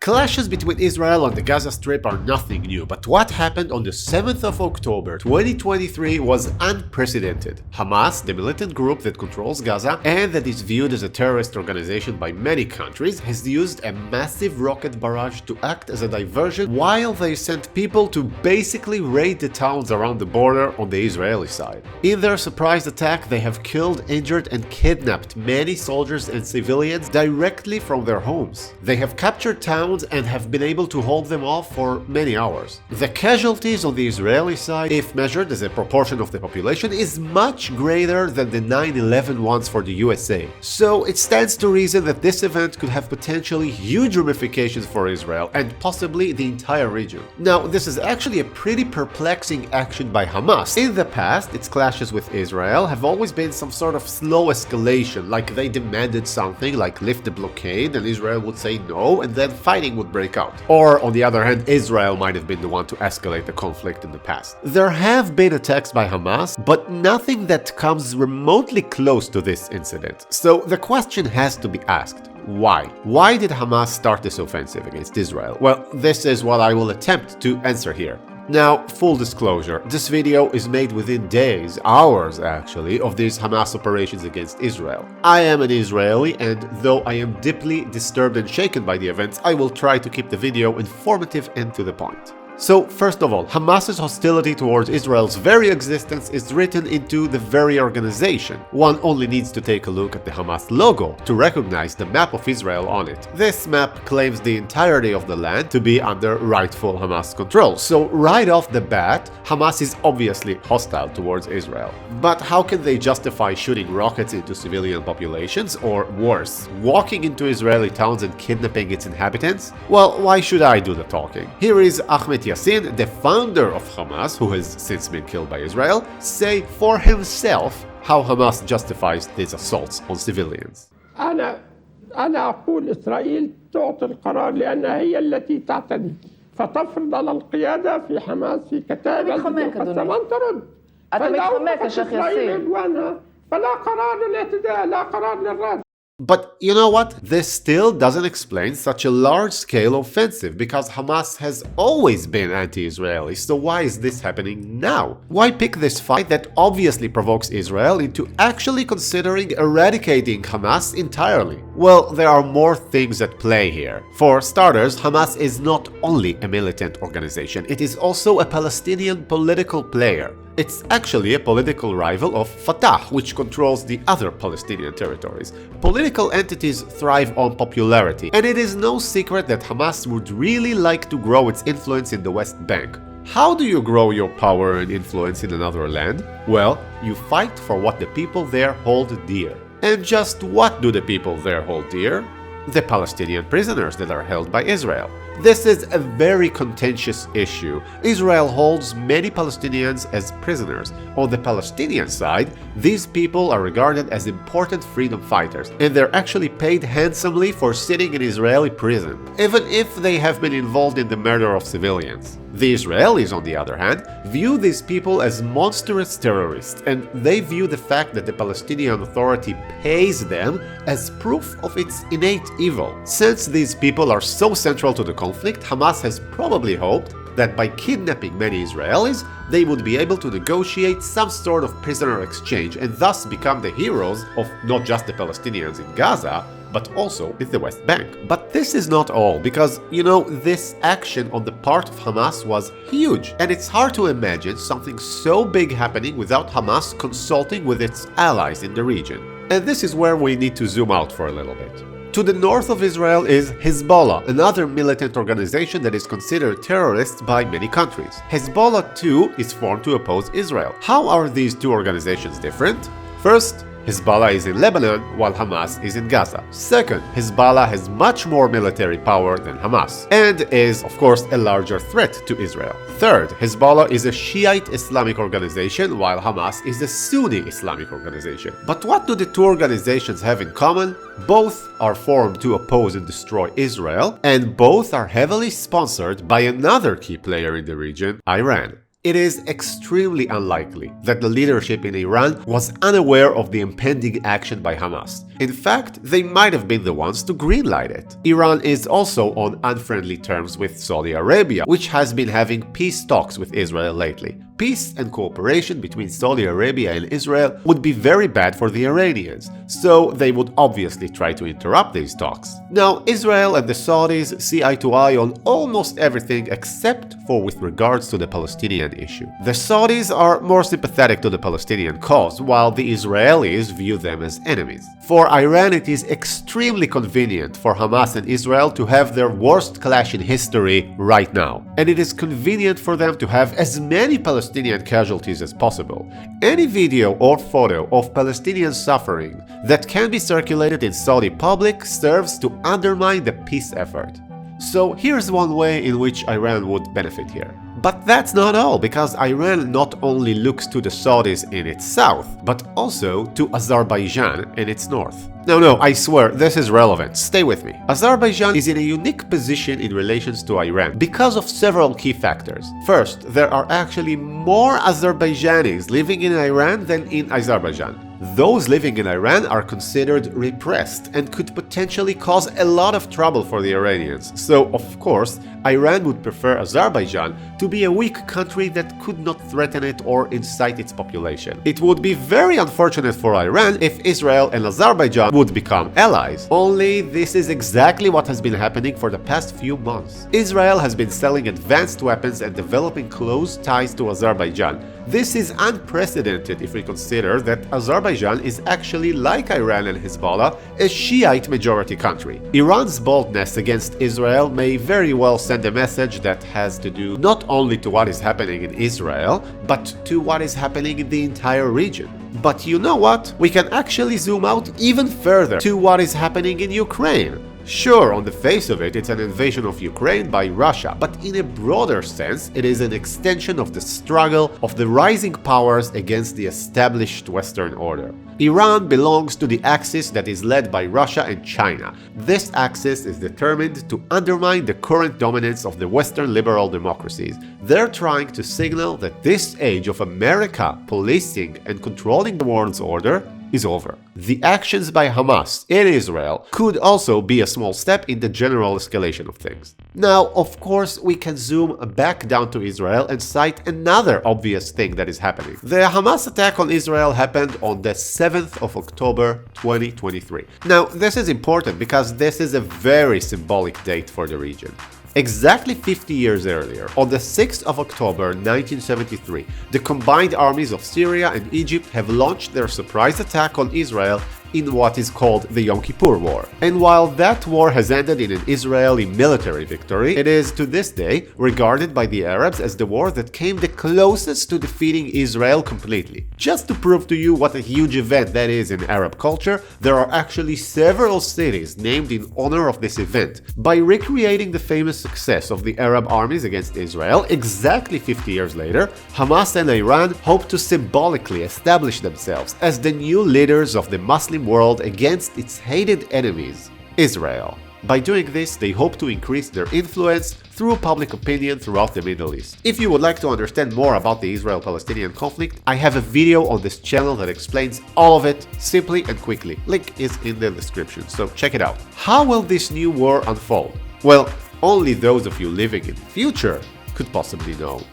Clashes between Israel and the Gaza Strip are nothing new, but what happened on the 7th of October 2023 was unprecedented. Hamas, the militant group that controls Gaza and that is viewed as a terrorist organization by many countries, has used a massive rocket barrage to act as a diversion while they sent people to basically raid the towns around the border on the Israeli side. In their surprise attack, they have killed, injured and kidnapped many soldiers and civilians directly from their homes. They have captured towns and have been able to hold them off for many hours. The casualties on the Israeli side, if measured as a proportion of the population, is much greater than the 9/11 ones for the USA. So it stands to reason that this event could have potentially huge ramifications for Israel and possibly the entire region. Now, this is actually a pretty perplexing action by Hamas. In the past, its clashes with Israel have always been some sort of slow escalation, like they demanded something like lift the blockade and Israel would say no, and then fighting would break out. Or, on the other hand, Israel might have been the one to escalate the conflict in the past. There have been attacks by Hamas, but nothing that comes remotely close to this incident. So the question has to be asked. Why? Why did Hamas start this offensive against Israel? Well, this is what I will attempt to answer here. Now, full disclosure, this video is made within days, hours actually, of these Hamas operations against Israel. I am an Israeli, and though I am deeply disturbed and shaken by the events, I will try to keep the video informative and to the point. So, first of all, Hamas's hostility towards Israel's very existence is written into the very organization. One only needs to take a look at the Hamas logo to recognize the map of Israel on it. This map claims the entirety of the land to be under rightful Hamas control, so right off the bat, Hamas is obviously hostile towards Israel. But how can they justify shooting rockets into civilian populations, or worse, walking into Israeli towns and kidnapping its inhabitants? Well, why should I do the talking? Here is Ahmed Yassin, the founder of Hamas, who has since been killed by Israel, say for himself how Hamas justifies these assaults on civilians. أنا أقول إسرائيل تعطي القرار لأنها هي التي تعتدي فتفرض على القيادة في حماس في كتائب المقسمة أن ترد. فإذا أوقفت إسرائيل عدوانها فلا قرار للاعتداء لا قرار للرد. But you know what? This still doesn't explain such a large-scale offensive, because Hamas has always been anti-Israeli, so why is this happening now? Why pick this fight that obviously provokes Israel into actually considering eradicating Hamas entirely? Well, there are more things at play here. For starters, Hamas is not only a militant organization, it is also a Palestinian political player. It's actually a political rival of Fatah, which controls the other Palestinian territories. Political entities thrive on popularity, and it is no secret that Hamas would really like to grow its influence in the West Bank. How do you grow your power and influence in another land? Well, you fight for what the people there hold dear. And just what do the people there hold dear? The Palestinian prisoners that are held by Israel. This is a very contentious issue. Israel holds many Palestinians as prisoners. On the Palestinian side, these people are regarded as important freedom fighters, and they're actually paid handsomely for sitting in Israeli prison, even if they have been involved in the murder of civilians. The Israelis, on the other hand, view these people as monstrous terrorists, and they view the fact that the Palestinian Authority pays them as proof of its innate evil. Since these people are so central to the conflict, Hamas has probably hoped that by kidnapping many Israelis, they would be able to negotiate some sort of prisoner exchange and thus become the heroes of not just the Palestinians in Gaza, but also in the West Bank. But this is not all, because, this action on the part of Hamas was huge, and it's hard to imagine something so big happening without Hamas consulting with its allies in the region. And this is where we need to zoom out for a little bit. To the north of Israel is Hezbollah, another militant organization that is considered terrorist by many countries. Hezbollah too is formed to oppose Israel. How are these two organizations different? First, Hezbollah is in Lebanon while Hamas is in Gaza. Second, Hezbollah has much more military power than Hamas and is, of course, a larger threat to Israel. Third, Hezbollah is a Shiite Islamic organization while Hamas is a Sunni Islamic organization. But what do the two organizations have in common? Both are formed to oppose and destroy Israel, and both are heavily sponsored by another key player in the region, Iran. it is extremely unlikely that the leadership in Iran was unaware of the impending action by Hamas. In fact, they might have been the ones to greenlight it. Iran is also on unfriendly terms with Saudi Arabia, which has been having peace talks with Israel lately. Peace and cooperation between Saudi Arabia and Israel would be very bad for the Iranians, so they would obviously try to interrupt these talks. Now, Israel and the Saudis see eye to eye on almost everything except for with regards to the Palestinian issue. The Saudis are more sympathetic to the Palestinian cause, while the Israelis view them as enemies. For Iran, it is extremely convenient for Hamas and Israel to have their worst clash in history right now, and it is convenient for them to have as many Palestinian casualties as possible. Any video or photo of Palestinian suffering that can be circulated in Saudi public serves to undermine the peace effort. So here's one way in which Iran would benefit here. But that's not all, because Iran not only looks to the Saudis in its south, but also to Azerbaijan in its north. No, I swear, this is relevant. Stay with me. Azerbaijan is in a unique position in relations to Iran because of several key factors. First, there are actually more Azerbaijanis living in Iran than in Azerbaijan. Those living in Iran are considered repressed and could potentially cause a lot of trouble for the Iranians. So, of course, Iran would prefer Azerbaijan to be a weak country that could not threaten it or incite its population. It would be very unfortunate for Iran if Israel and Azerbaijan would become allies. Only this is exactly what has been happening for the past few months. Israel has been selling advanced weapons and developing close ties to Azerbaijan. This is unprecedented if we consider that Azerbaijan is actually, like Iran and Hezbollah, a Shiite majority country. Iran's boldness against Israel may very well send a message that has to do not only to what is happening in Israel, but to what is happening in the entire region. But you know what? We can actually zoom out even further to what is happening in Ukraine. Sure, on the face of it, it's an invasion of Ukraine by Russia, but in a broader sense, it is an extension of the struggle of the rising powers against the established Western order. Iran belongs to the axis that is led by Russia and China. This axis is determined to undermine the current dominance of the Western liberal democracies. They're trying to signal that this age of America policing and controlling the world's order is over. The actions by Hamas in Israel could also be a small step in the general escalation of things. Now, of course, we can zoom back down to Israel and cite another obvious thing that is happening. The Hamas attack on Israel happened on the 7th of October 2023. Now, this is important because this is a very symbolic date for the region. Exactly 50 years earlier, on the 6th of October 1973, the combined armies of Syria and Egypt have launched their surprise attack on Israel in what is called the Yom Kippur War. And while that war has ended in an Israeli military victory, it is to this day regarded by the Arabs as the war that came the closest to defeating Israel completely. Just to prove to you what a huge event that is in Arab culture, there are actually several cities named in honor of this event. By recreating the famous success of the Arab armies against Israel exactly 50 years later, Hamas and Iran hope to symbolically establish themselves as the new leaders of the Muslim world against its hated enemies, Israel. By doing this, they hope to increase their influence through public opinion throughout the Middle East. If you would like to understand more about the Israel-Palestinian conflict, I have a video on this channel that explains all of it simply and quickly. Link is in the description, so check it out. How will this new war unfold? Well, only those of you living in the future could possibly know.